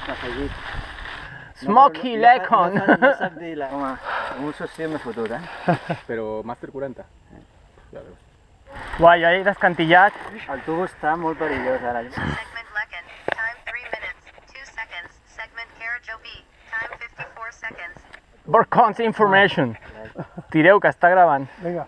afegit. Smoky Lacon. No sap dir la... Home, un soci m'he fotut, Pero Master 40. Ya ves. Guai, jo he descantillat. El tubo està molt perillós ara. Segment Lecken, time 3 minutes, 2 seconds. Segment Karajobi, time 54 seconds. Borcons information. Tireu, que està gravant. Vinga.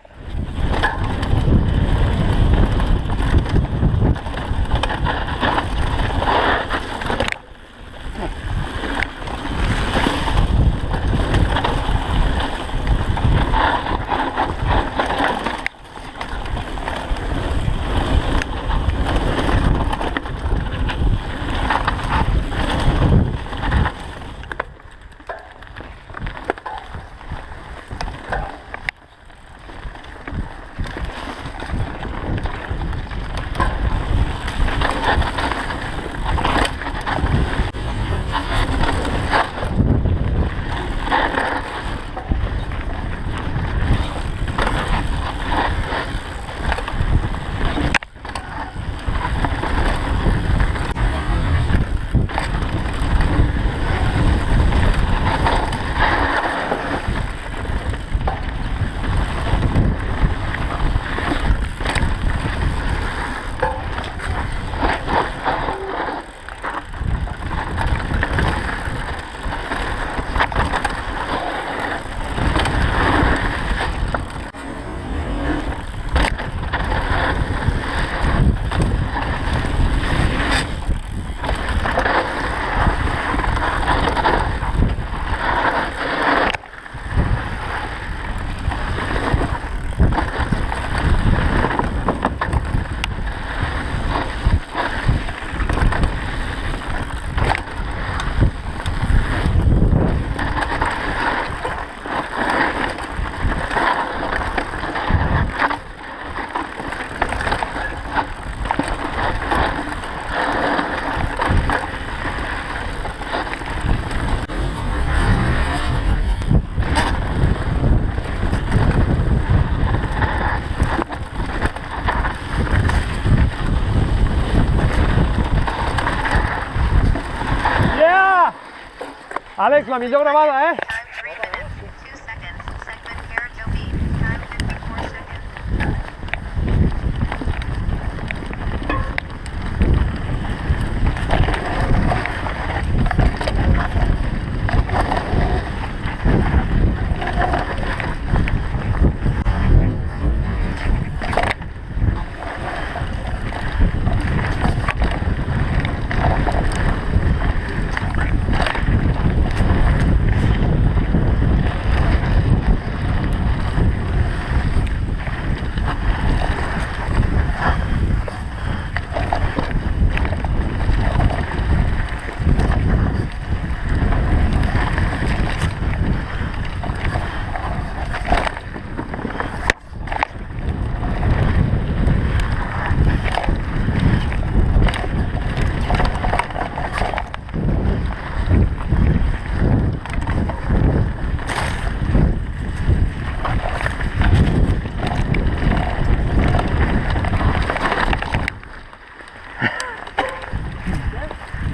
Àlex, la millor gravada, eh? Time 3 minutes, 2 seconds. Segment Karajobi, time 54 seconds.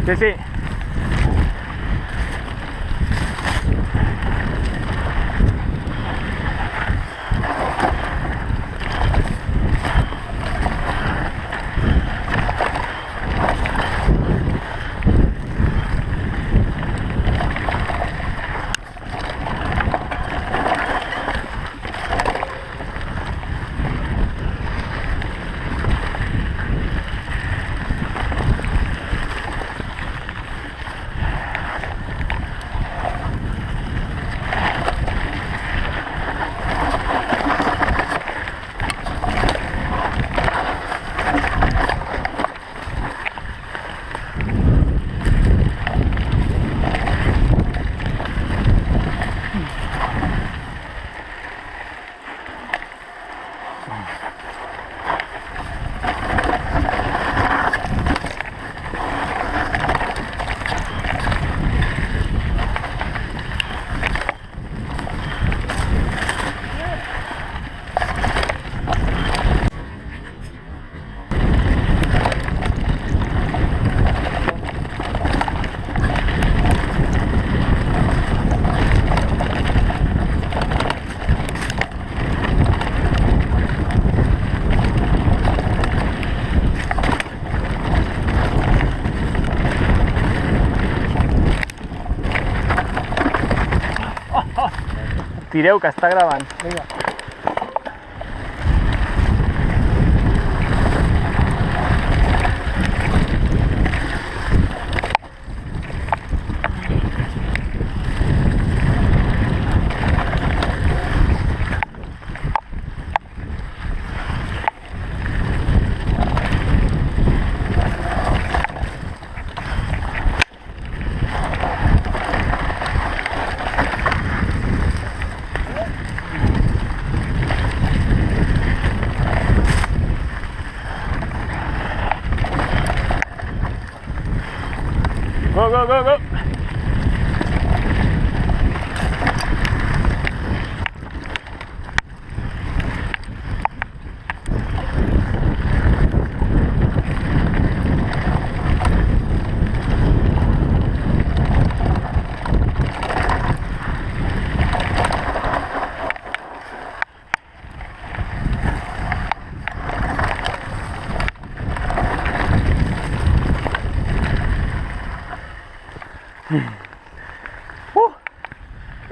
Sí, sí. Tireu, que està gravant. Vinga. Go, go, go, go!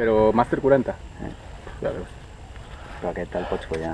Però Master 40. Ja veus. Però aquest te'l pots follar.